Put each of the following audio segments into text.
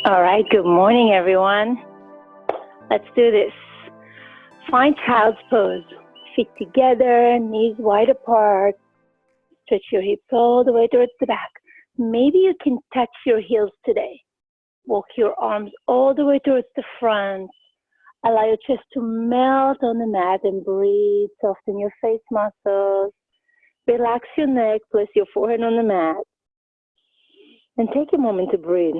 All right, good morning, everyone. Let's do this. Find child's pose. Feet together, knees wide apart. Stretch your hips all the way towards the back. Maybe you can touch your heels today. Walk your arms all the way towards the front. Allow your chest to melt on the mat and breathe. Soften your face muscles. Relax your neck. Place your forehead on the mat. And take a moment to breathe.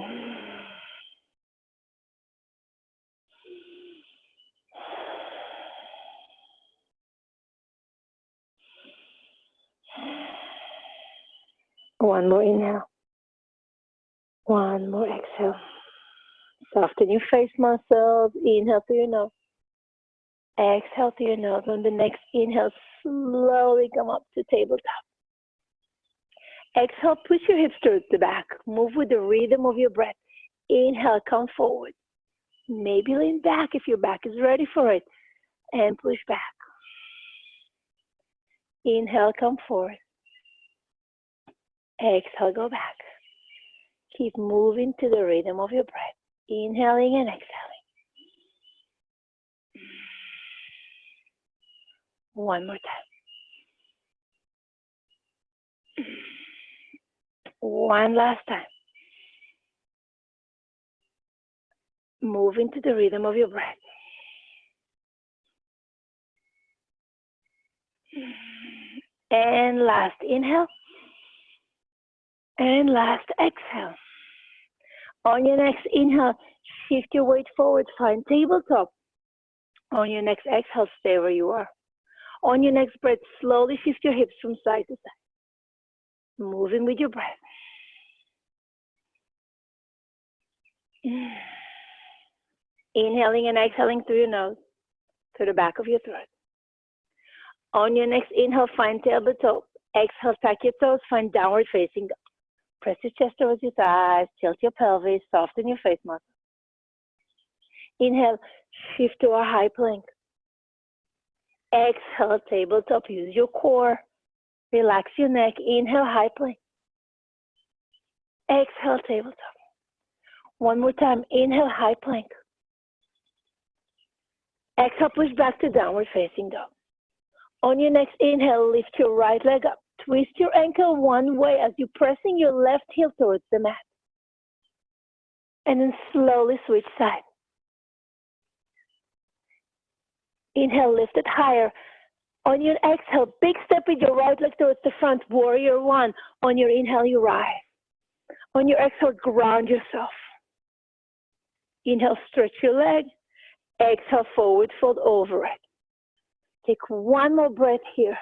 One more inhale. One more exhale. Soften your face muscles. Inhale through your nose. Exhale through your nose. On the next inhale, slowly come up to tabletop. Exhale, push your hips towards the back. Move with the rhythm of your breath. Inhale, come forward. Maybe lean back if your back is ready for it. And push back. Inhale, come forward. Exhale, go back. Keep moving to the rhythm of your breath. Inhaling and exhaling. One more time. One last time. Moving to the rhythm of your breath. And last inhale. And last exhale. On your next inhale, shift your weight forward, find tabletop. On your next exhale, stay where you are. On your next breath, slowly shift your hips from side to side. Moving with your breath. Inhaling and exhaling through your nose, to the back of your throat. On your next inhale, find tabletop. Exhale, tuck your toes, find downward facing dog. Press your chest towards your thighs, tilt your pelvis, soften your face muscles. Inhale, shift to a high plank. Exhale, tabletop, use your core. Relax your neck, inhale, high plank. Exhale, tabletop. One more time, inhale, high plank. Exhale, push back to downward facing dog. On your next inhale, lift your right leg up. Twist your ankle one way as you're pressing your left heel towards the mat. And then slowly switch side. Inhale, lift it higher. On your exhale, big step with your right leg towards the front, warrior one. On your inhale, you rise. On your exhale, ground yourself. Inhale, stretch your leg. Exhale, forward fold over it. Take one more breath here.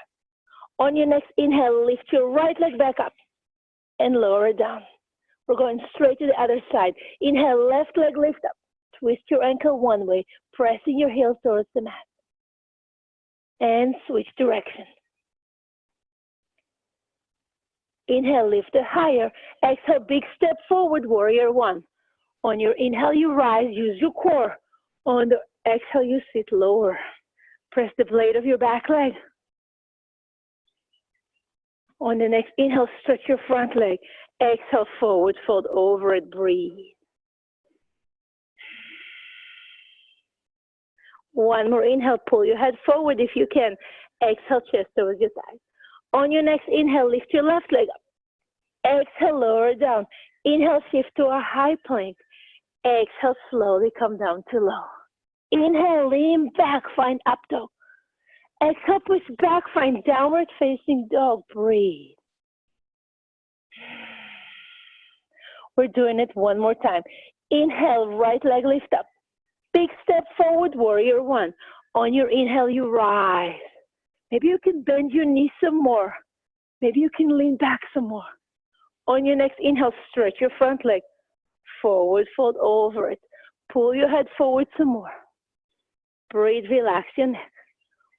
On your next inhale, lift your right leg back up and lower it down. We're going straight to the other side. Inhale, left leg lift up. Twist your ankle one way, pressing your heels towards the mat. And switch direction. Inhale, lift it higher. Exhale, big step forward, warrior one. On your inhale, you rise, use your core. On the exhale, you sit lower. Press the blade of your back leg. On the next inhale, stretch your front leg. Exhale, forward fold over it, breathe. One more inhale, pull your head forward if you can. Exhale, chest towards your thighs. On your next inhale, lift your left leg up. Exhale, lower down. Inhale, shift to a high plank. Exhale, slowly come down to low. Inhale, lean back, find up dog. Exhale, push back, find downward facing dog, breathe. We're doing it one more time. Inhale, right leg lift up. Big step forward, warrior one. On your inhale, you rise. Maybe you can bend your knees some more. Maybe you can lean back some more. On your next inhale, stretch your front leg. Forward fold over it. Pull your head forward some more. Breathe, relax your neck.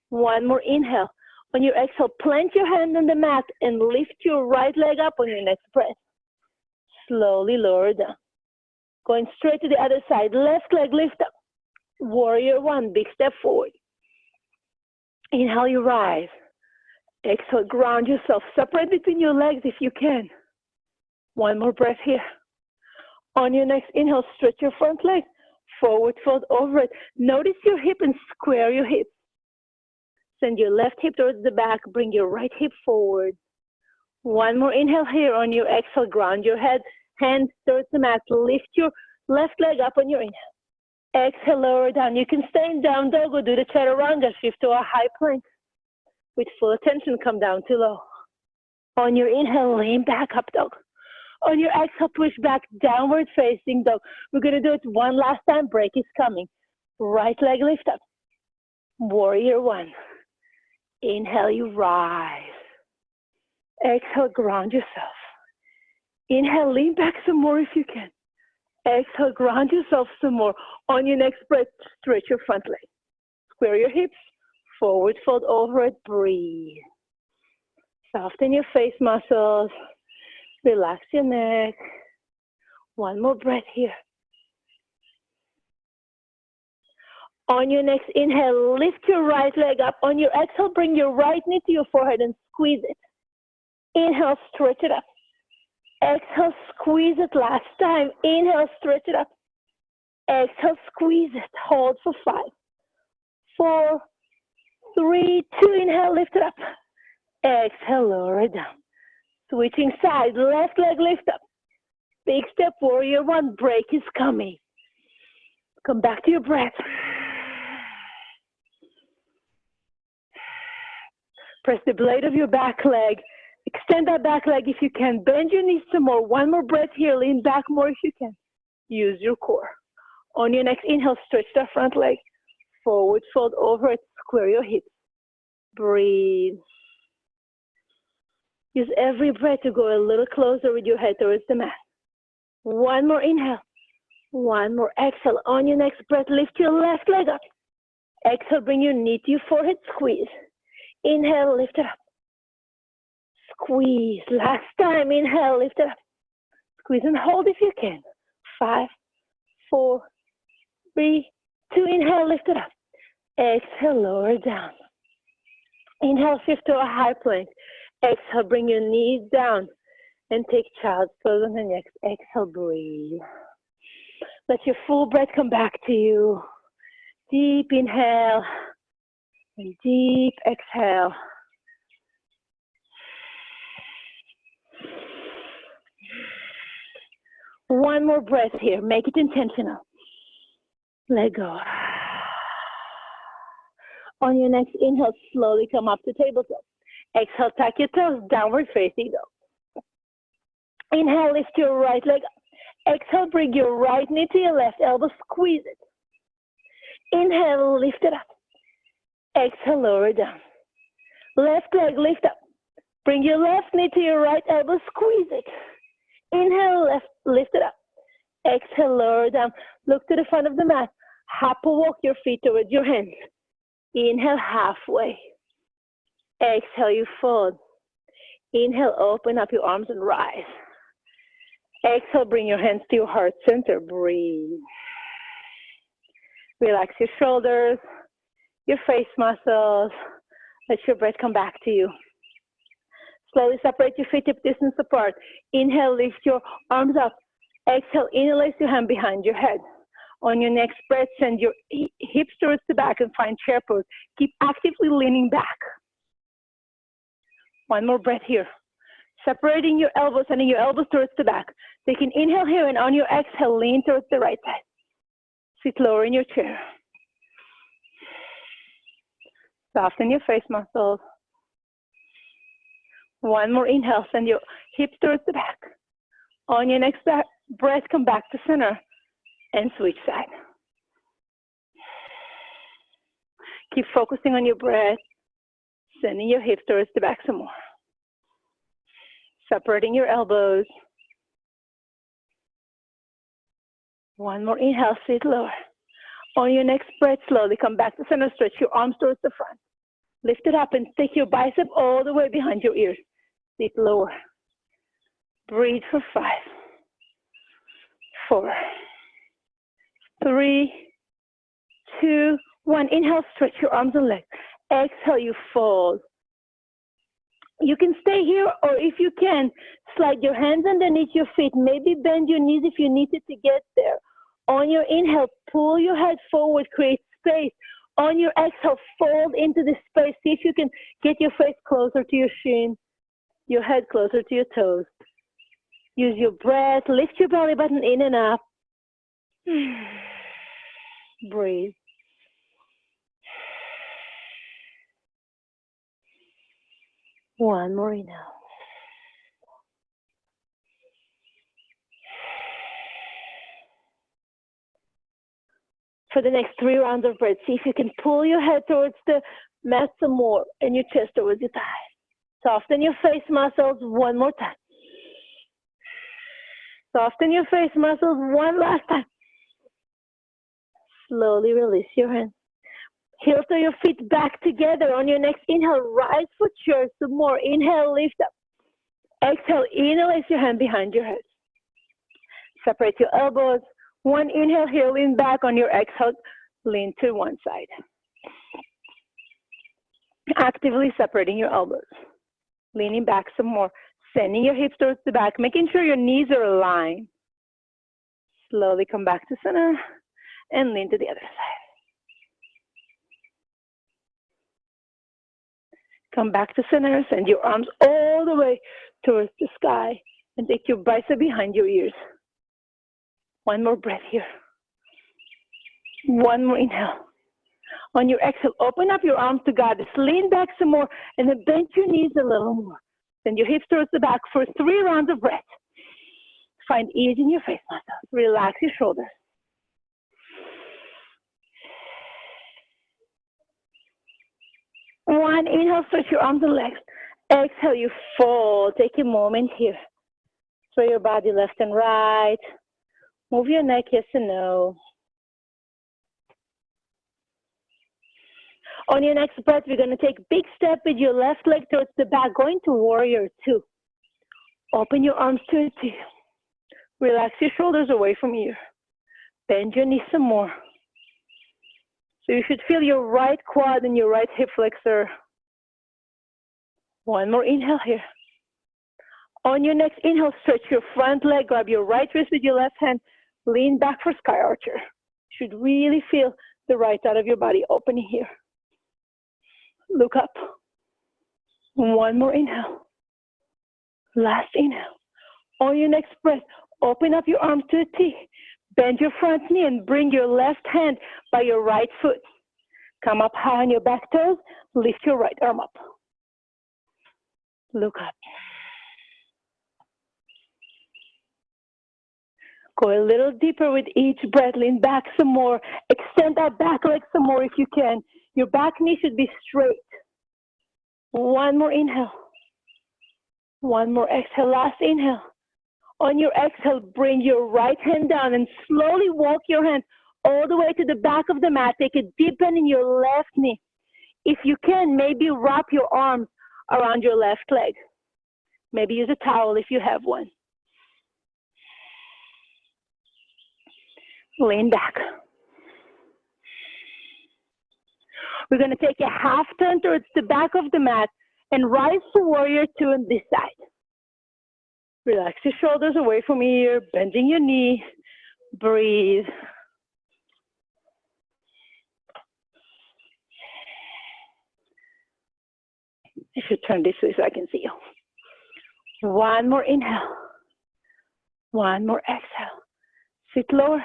One more inhale. On your exhale, plant your hand on the mat and lift your right leg up on your next breath. Slowly lower down. Going straight to the other side. Left leg lift up. Warrior one, big step forward. Inhale, you rise. Exhale, ground yourself. Separate between your legs if you can. One more breath here. On your next inhale, stretch your front leg. Forward fold over it. Notice your hip and square your hips. Send your left hip towards the back. Bring your right hip forward. One more inhale here. On your exhale, ground your head. Hands towards the mat. Lift your left leg up on your inhale. Exhale, lower down. You can stay in down dog or do the chaturanga. Shift to a high plank. With full attention, come down to low. On your inhale, lean back, up dog. On your exhale, push back, downward facing dog. We're going to do it one last time. Break is coming. Right leg lift up. Warrior one. Inhale, you rise. Exhale, ground yourself. Inhale, lean back some more if you can. Exhale, ground yourself some more. On your next breath, stretch your front leg. Square your hips. Forward fold over it. Breathe. Soften your face muscles. Relax your neck. One more breath here. On your next inhale, lift your right leg up. On your exhale, bring your right knee to your forehead and squeeze it. Inhale, stretch it up. Exhale, squeeze it last time. Inhale, stretch it up. Exhale, squeeze it. Hold for 5, 4, 3, 2. Inhale, lift it up. Exhale, lower it down. Switching sides, left leg lift up. Big step, warrior one. Break is coming. Come back to your breath. Press the blade of your back leg. Extend that back leg if you can. Bend your knees some more. One more breath here. Lean back more if you can. Use your core. On your next inhale, stretch that front leg. Forward fold over it. Square your hips. Breathe. Use every breath to go a little closer with your head towards the mat. One more inhale. One more exhale. On your next breath, lift your left leg up. Exhale, bring your knee to your forehead. Squeeze. Inhale, lift it up. Squeeze. Last time. Inhale, lift it up. Squeeze and hold if you can. 5, 4, 3, 2. Inhale, lift it up. Exhale, lower down. Inhale, shift to a high plank. Exhale, bring your knees down and take child's pose on the next. Exhale, breathe. Let your full breath come back to you. Deep inhale and deep exhale. One more breath here. Make it intentional. Let go. On your next inhale, slowly come up to tabletop. Exhale, tuck your toes, downward facing dog. Inhale, lift your right leg up. Exhale, bring your right knee to your left elbow, squeeze it. Inhale, lift it up. Exhale, lower down. Left leg, lift up. Bring your left knee to your right elbow, squeeze it. Inhale, lift it up. Exhale, lower down. Look to the front of the mat. Hop or walk your feet towards your hands. Inhale, halfway. Exhale, you fold. Inhale, open up your arms and rise. Exhale, bring your hands to your heart center. Breathe. Relax your shoulders, your face muscles. Let your breath come back to you. Slowly separate your feet hip distance apart. Inhale, lift your arms up. Exhale, interlace your hand behind your head. On your next breath, send your hips towards the back and find chair pose. Keep actively leaning back. One more breath here. Separating your elbows, sending your elbows towards the back. Take an inhale here, and on your exhale, lean towards the right side. Sit lower in your chair. Soften your face muscles. One more inhale, send your hips towards the back. On your next breath, come back to center and switch side. Keep focusing on your breath, sending your hips towards the back some more. Separating your elbows. One more inhale, sit lower. On your next breath, slowly come back to center, stretch your arms towards the front. Lift it up and take your bicep all the way behind your ears. Sit lower. Breathe for 5, 4, 3, 2, 1. Inhale, stretch your arms and legs. Exhale, you fold. You can stay here, or if you can, slide your hands underneath your feet. Maybe bend your knees if you needed to get there. On your inhale, pull your head forward, create space. On your exhale, fold into the space. See if you can get your face closer to your shin, your head closer to your toes. Use your breath. Lift your belly button in and up. Breathe. One more inhale. For the next 3 rounds of breath, see if you can pull your head towards the mat some more and your chest towards your thigh. Soften your face muscles one more time. Soften your face muscles one last time. Slowly release your hands. Heel to your feet back together. On your next inhale, rise for chair some more. Inhale, lift up. Exhale, interlace your hand behind your head. Separate your elbows. One inhale here, lean back. On your exhale, lean to one side. Actively separating your elbows. Leaning back some more. Sending your hips towards the back, making sure your knees are aligned. Slowly come back to center and lean to the other side. Come back to center, send your arms all the way towards the sky and take your bicep behind your ears. One more breath here. One more inhale. On your exhale, open up your arms to goddess. Lean back some more and then bend your knees a little more. Send your hips towards the back for 3 rounds of breath. Find ease in your face muscles. Relax your shoulders. One inhale, stretch your arms and legs. Exhale, you fold. Take a moment here. Sway your body left and right. Move your neck, yes and no. On your next breath, we're going to take a big step with your left leg towards the back, going to warrior 2. Open your arms to a T. Relax your shoulders away from you. Bend your knees some more. So you should feel your right quad and your right hip flexor. One more inhale here. On your next inhale, stretch your front leg, grab your right wrist with your left hand, lean back for sky archer. You should really feel the right side of your body opening here. Look up. One more inhale. Last inhale. On your next breath, open up your arms to a T. Bend your front knee and bring your left hand by your right foot. Come up high on your back toes. Lift your right arm up. Look up. Go a little deeper with each breath. Lean back some more. Extend that back leg some more if you can. Your back knee should be straight. One more inhale. One more exhale. Last inhale. On your exhale, bring your right hand down and slowly walk your hands all the way to the back of the mat. Take a deep bend in your left knee. If you can, maybe wrap your arms around your left leg. Maybe use a towel if you have one. Lean back. We're going to take a half turn towards the back of the mat and rise to warrior 2 on this side. Relax your shoulders away from here, bending your knee. Breathe. I should turn this way so I can see you. One more inhale. One more exhale. Sit lower.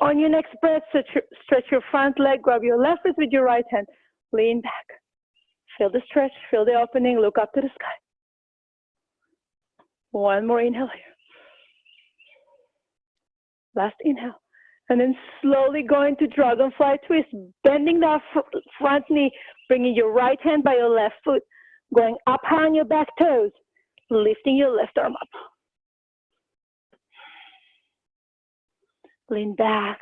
On your next breath, stretch your front leg, grab your left wrist with your right hand, lean back. Feel the stretch, feel the opening, look up to the sky. One more inhale here. Last inhale. And then slowly going to dragonfly twist, bending that front knee, bringing your right hand by your left foot, going up high on your back toes, lifting your left arm up. Lean back.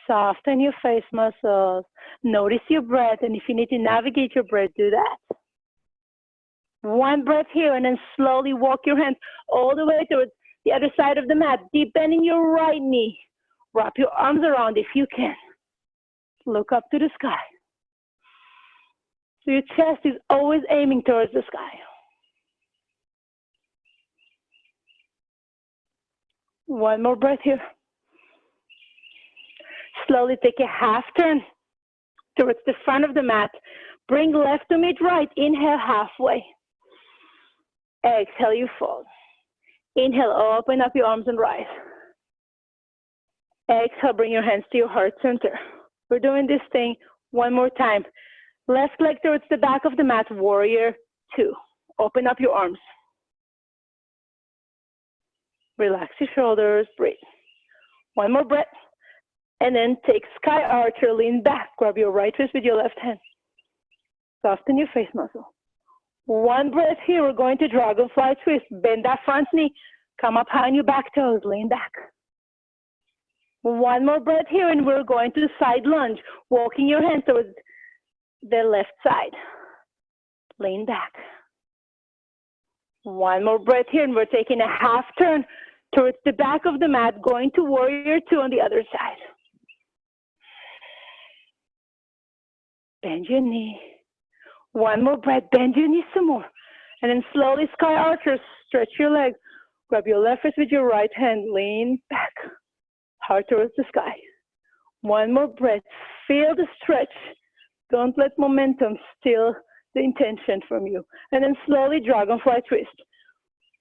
Soften your face muscles. Notice your breath, and if you need to navigate your breath, do that. One breath here, and then slowly walk your hands all the way towards the other side of the mat, deep bending your right knee. Wrap your arms around if you can. Look up to the sky. So your chest is always aiming towards the sky. One more breath here. Slowly take a half turn towards the front of the mat. Bring left to meet right. Inhale halfway. Exhale, you fold. Inhale, open up your arms and rise. Exhale, bring your hands to your heart center. We're doing this thing one more time. Left leg towards the back of the mat, warrior two. Open up your arms. Relax your shoulders, breathe. One more breath. And then take sky archer, lean back. Grab your right wrist with your left hand. Soften your face muscle. One breath here, we're going to dragonfly twist. Bend that front knee. Come up high on your back toes, lean back. One more breath here, and we're going to side lunge. Walking your hands towards the left side. Lean back. One more breath here, and we're taking a half turn towards the back of the mat, going to warrior two on the other side. Bend your knee. One more breath, bend your knee some more. And then slowly sky archer, stretch your legs. Grab your left wrist with your right hand, lean back. Heart towards the sky. One more breath, feel the stretch. Don't let momentum steal the intention from you. And then slowly dragonfly twist.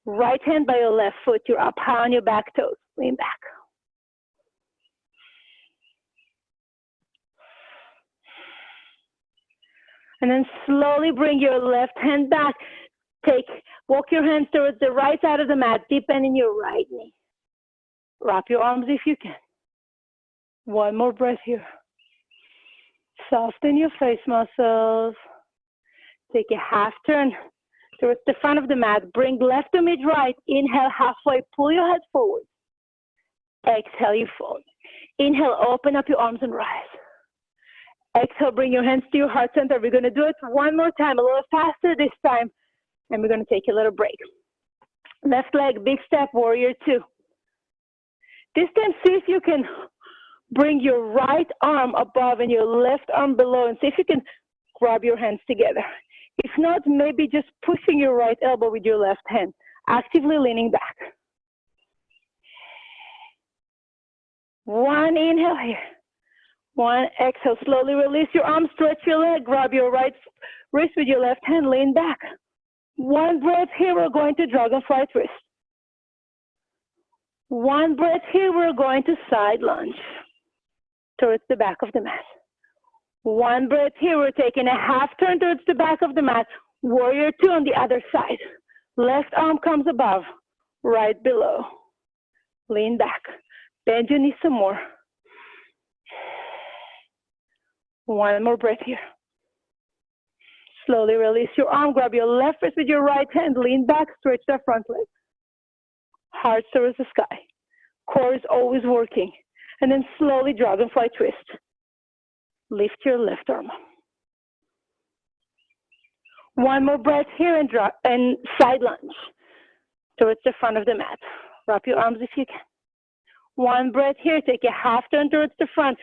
Right hand by your left foot, you're up high on your back toes, lean back. And then slowly bring your left hand back. Walk your hands towards the right side of the mat, deep bend in your right knee. Wrap your arms if you can. One more breath here. Soften your face muscles. Take a half turn towards the front of the mat. Bring left to mid right. Inhale halfway, pull your head forward. Exhale, you fold. Inhale, open up your arms and rise. Exhale, bring your hands to your heart center. We're going to do it one more time, a little faster this time. And we're going to take a little break. Left leg, big step, warrior two. This time, see if you can bring your right arm above and your left arm below, and see if you can grab your hands together. If not, maybe just pushing your right elbow with your left hand, actively leaning back. One inhale here. One exhale, slowly release your arm, stretch your leg, grab your right wrist with your left hand, lean back. One breath here, we're going to dragonfly twist. One breath here, we're going to side lunge towards the back of the mat. One breath here, we're taking a half turn towards the back of the mat. Warrior two on the other side. Left arm comes above, right below. Lean back. Bend your knee some more. One more breath here. Slowly release your arm. Grab your left wrist with your right hand. Lean back. Stretch that front leg. Heart towards the sky. Core is always working. And then slowly dragonfly twist. Lift your left arm. One more breath here and side lunge towards the front of the mat. Wrap your arms if you can. One breath here. Take a half turn towards the front.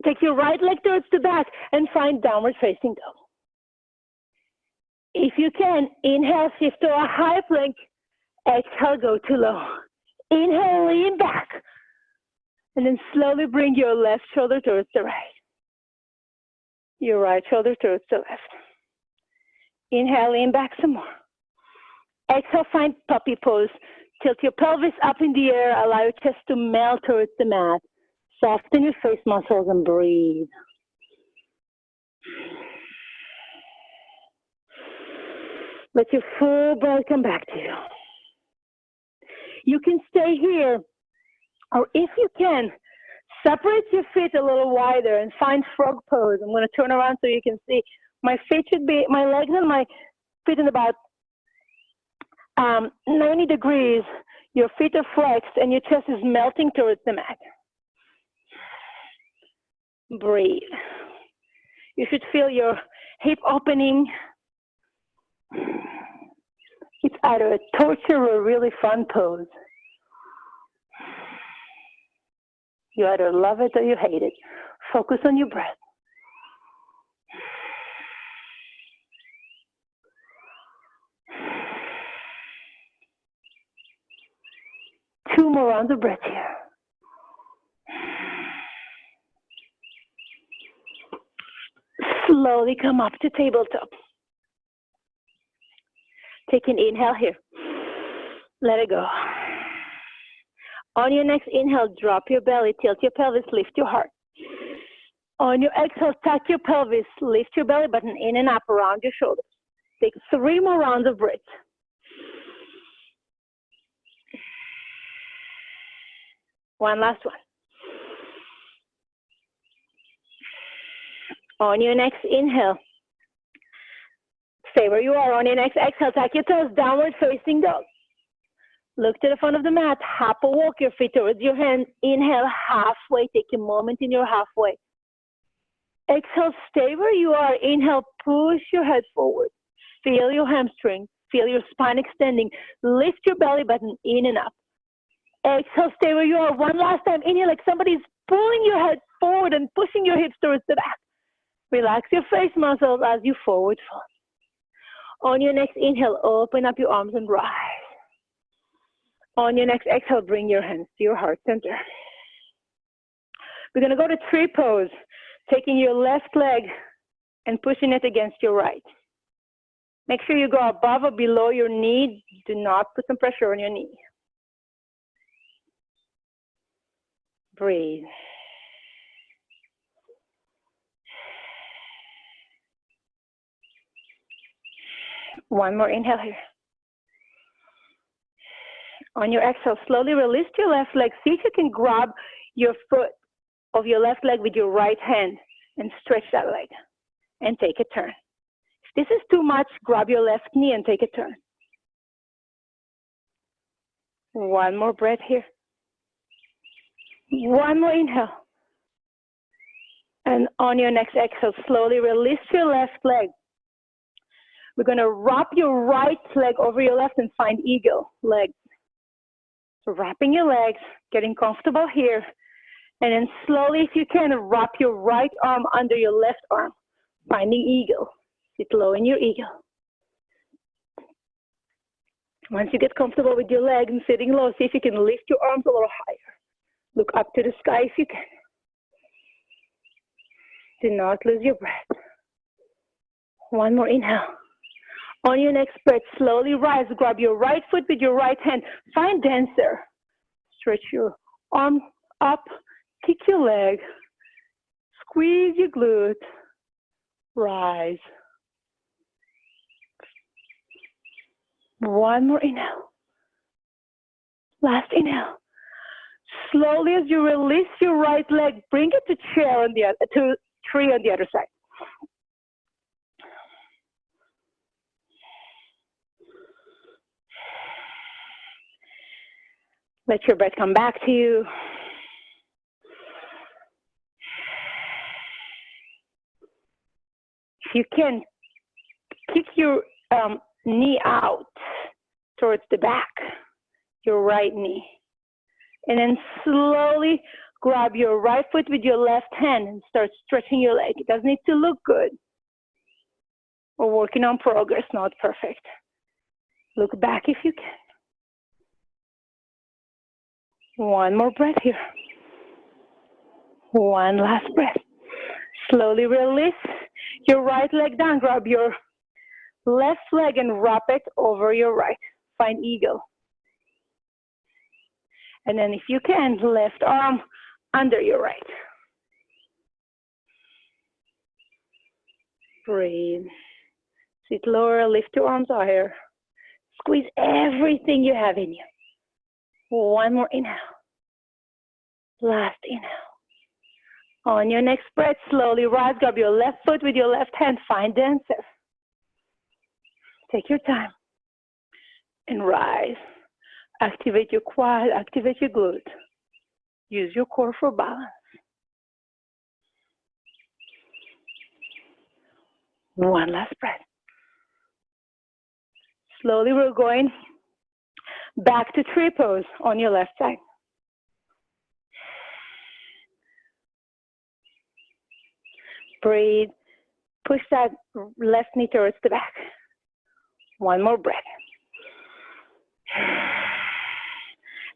Take your right leg towards the back and find downward facing dog. If you can, inhale, shift to a high plank. Exhale, go to low. Inhale, lean back. And then slowly bring your left shoulder towards the right. Your right shoulder towards the left. Inhale, lean back some more. Exhale, find puppy pose. Tilt your pelvis up in the air. Allow your chest to melt towards the mat. Soften your face muscles and breathe. Let your full breath come back to you. You can stay here, or if you can, separate your feet a little wider and find frog pose. I'm going to turn around so you can see. My legs and my feet in about 90 degrees. Your feet are flexed and your chest is melting towards the mat. Breathe. You should feel your hip opening. It's either a torture or a really fun pose. You either love it or you hate it. Focus on your breath. 2 more rounds of breath here. Slowly come up to tabletop. Take an inhale here. Let it go. On your next inhale, drop your belly, tilt your pelvis, lift your heart. On your exhale, tuck your pelvis, lift your belly button in and up around your shoulders. Take 3 more rounds of breath. One last one. On your next inhale, stay where you are. On your next exhale, tuck your toes, downward facing dog. Look to the front of the mat, hop or walk your feet towards your hands. Inhale halfway, take a moment in your halfway. Exhale, stay where you are. Inhale, push your head forward. Feel your hamstring, feel your spine extending. Lift your belly button in and up. Exhale, stay where you are. One last time. Inhale, like somebody's pulling your head forward and pushing your hips towards the back. Relax your face muscles as you forward fold. On your next inhale, open up your arms and rise. On your next exhale, bring your hands to your heart center. We're going to go to tree pose, taking your left leg and pushing it against your right. Make sure you go above or below your knee. Do not put some pressure on your knee. Breathe. One more inhale here. On your exhale, slowly release your left leg. See if you can grab your foot of your left leg with your right hand and stretch that leg and take a turn. If this is too much, grab your left knee and take a turn. One more breath here. One more inhale. And on your next exhale, slowly release your left leg. We're going to wrap your right leg over your left and find eagle leg. So wrapping your legs, getting comfortable here, and then slowly, if you can, wrap your right arm under your left arm, finding eagle. Sit low in your eagle. Once you get comfortable with your leg and sitting low, see if you can lift your arms a little higher. Look up to the sky if you can. Do not lose your breath. One more inhale. On your next breath, slowly rise. Grab your right foot with your right hand. Find dancer. Stretch your arm up. Kick your leg. Squeeze your glute. Rise. One more inhale. Last inhale. Slowly as you release your right leg, bring it to chair on the other, to tree on the other side. Let your breath come back to you. If you can, kick your knee out towards the back, your right knee. And then slowly grab your right foot with your left hand and start stretching your leg. It doesn't need to look good. We're working on progress, not perfect. Look back if you can. One more breath here. One last breath. Slowly release your right leg down. Grab your left leg and wrap it over your right. Find eagle. And then if you can, left arm under your right. Breathe. Sit lower, lift your arms higher. Squeeze everything you have in you. One more inhale. Last inhale. On your next breath, slowly rise. Grab your left foot with your left hand. Find dancer. Take your time and rise. Activate your quad, activate your glute. Use your core for balance. One last breath. Slowly we're going back to tree pose on your left side. Breathe. Push that left knee towards the back. One more breath.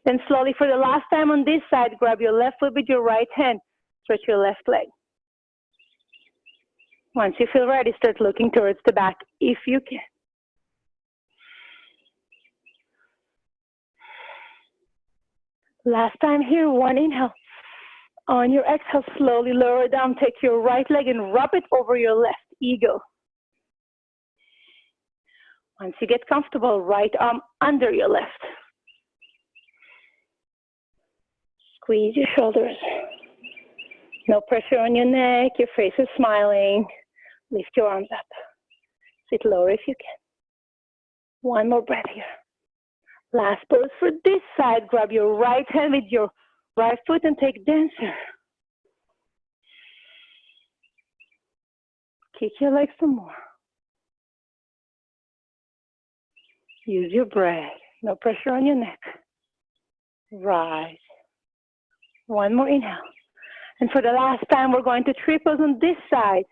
Then slowly for the last time on this side, grab your left foot with your right hand. Stretch your left leg. Once you feel ready, start looking towards the back if you can. Last time here, one inhale. On your exhale, slowly lower down. Take your right leg and wrap it over your left. Eagle. Once you get comfortable, right arm under your left. Squeeze your shoulders. No pressure on your neck. Your face is smiling. Lift your arms up. Sit lower if you can. One more breath here. Last pose for this side. Grab your right hand with your right foot and take dancer. Kick your legs some more. Use your breath. No pressure on your neck. Rise. One more inhale. And for the last time, we're going to triples on this side.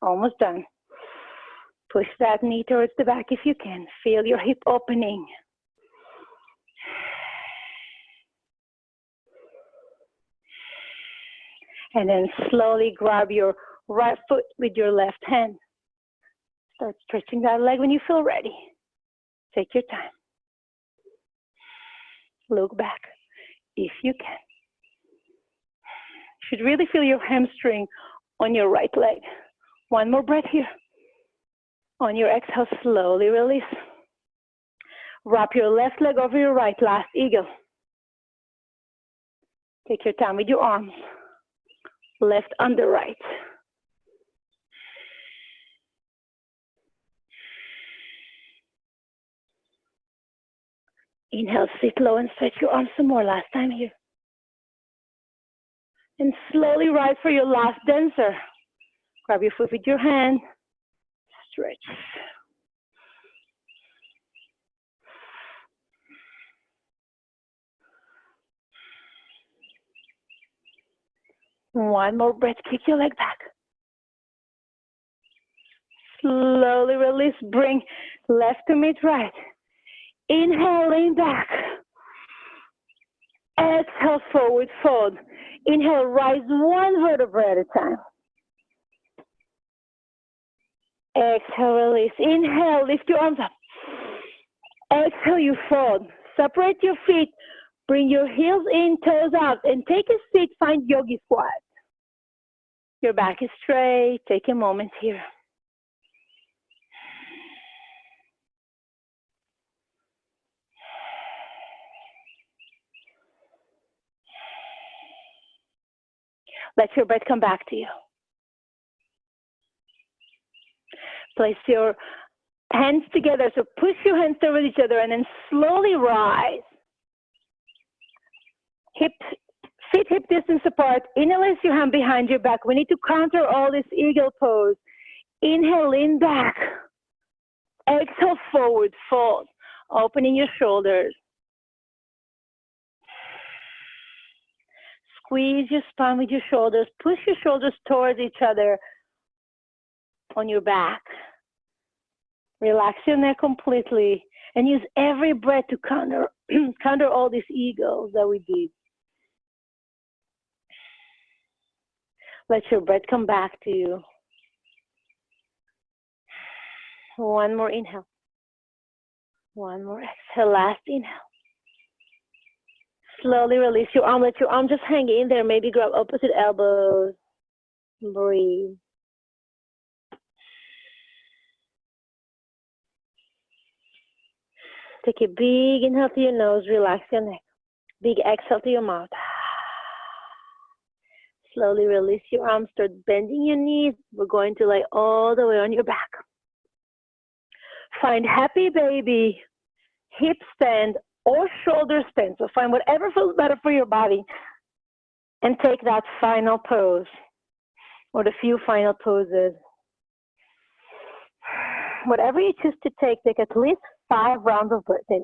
Almost done. Push that knee towards the back if you can. Feel your hip opening. And then slowly grab your right foot with your left hand. Start stretching that leg when you feel ready. Take your time. Look back if you can. You should really feel your hamstring on your right leg. One more breath here. On your exhale, slowly release. Wrap your left leg over your right, last eagle. Take your time with your arms. Left under right. Inhale, sit low and stretch your arms some more. Last time here. And slowly rise for your last dancer. Grab your foot with your hand. Stretch. One more breath. Kick your leg back. Slowly release. Bring left to meet right. Inhale, lean back. Exhale, forward fold. Inhale, rise one vertebra at a time. Exhale, release. Inhale, lift your arms up. Exhale, you fold. Separate your feet. Bring your heels in, toes out, and take a seat. Find yogi squat. Your back is straight. Take a moment here. Let your breath come back to you. Place your hands together. So push your hands towards each other and then slowly rise. Feet hip distance apart. Interlace your hand behind your back. We need to counter all this eagle pose. Inhale, lean back. Exhale, forward fold. Opening your shoulders. Squeeze your spine with your shoulders. Push your shoulders towards each other on your back. Relax your neck completely and use every breath to counter all these eagles that we did. Let your breath come back to you. One more inhale. One more exhale. Last inhale. Slowly release your arm. Let your arm just hang in there. Maybe grab opposite elbows. Breathe. Take a big inhale to your nose. Relax your neck. Big exhale to your mouth. Slowly release your arms. Start bending your knees. We're going to lay all the way on your back. Find happy baby, hip stand, or shoulder stand. So find whatever feels better for your body and take that final pose or the few final poses. Whatever you choose to take at least 5 rounds of breath in it.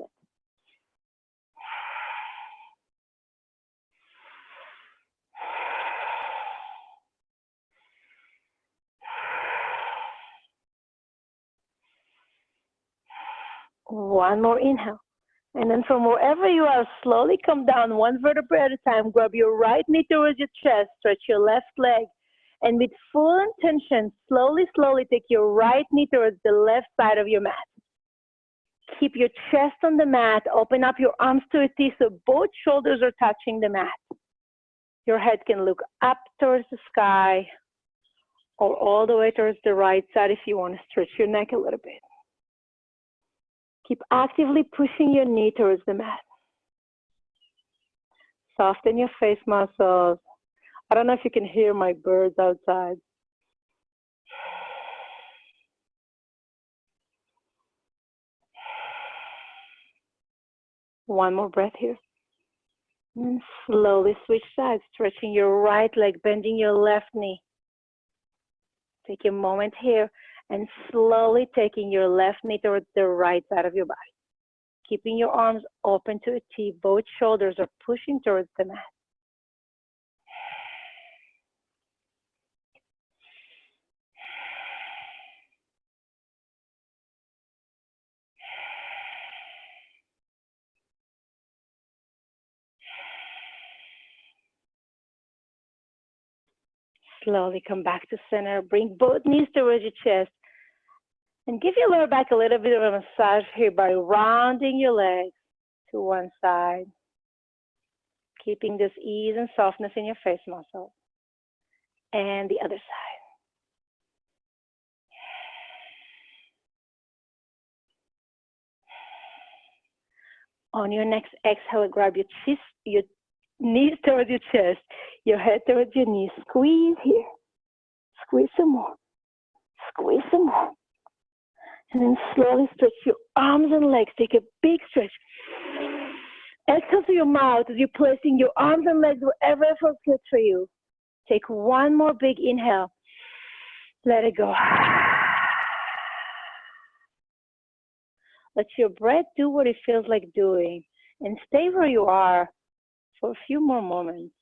One more inhale. And then from wherever you are, slowly come down one vertebrae at a time. Grab your right knee towards your chest. Stretch your left leg. And with full intention, slowly, slowly take your right knee towards the left side of your mat. Keep your chest on the mat. Open up your arms to a T so both shoulders are touching the mat. Your head can look up towards the sky or all the way towards the right side if you want to stretch your neck a little bit. Keep actively pushing your knee towards the mat. Soften your face muscles. I don't know if you can hear my birds outside. One more breath here. And slowly switch sides, stretching your right leg, bending your left knee. Take a moment here and slowly taking your left knee towards the right side of your body. Keeping your arms open to a T, both shoulders are pushing towards the mat. Slowly come back to center. Bring both knees towards your chest. And give your lower back a little bit of a massage here by rounding your legs to one side. Keeping this ease and softness in your face muscles. And the other side. On your next exhale, grab your knees towards your chest, your head towards your knees. Squeeze here. Squeeze some more. Squeeze some more. And then slowly stretch your arms and legs. Take a big stretch. Exhale through your mouth as you're placing your arms and legs wherever it feels good for you. Take one more big inhale. Let it go. Let your breath do what it feels like doing. And stay where you are for a few more moments.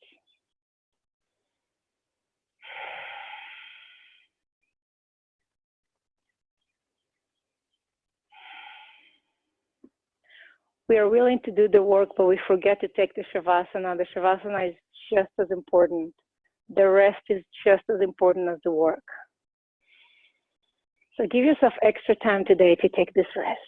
We are willing to do the work, but we forget to take the Shavasana. The Shavasana is just as important. The rest is just as important as the work. So give yourself extra time today to take this rest.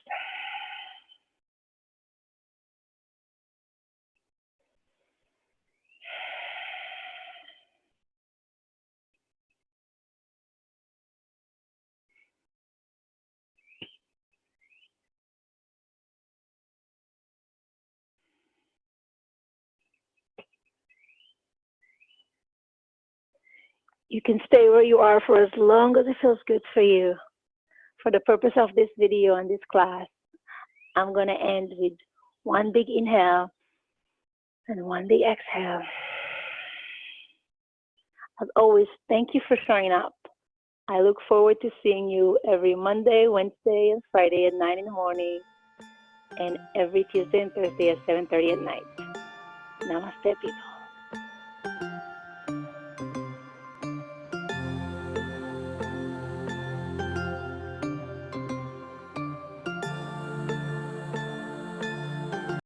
You can stay where you are for as long as it feels good for you. For the purpose of this video and this class, I'm going to end with one big inhale and one big exhale. As always, thank you for showing up. I look forward to seeing you every Monday, Wednesday, and Friday at 9 in the morning, and every Tuesday and Thursday at 7:30 at night. Namaste, people.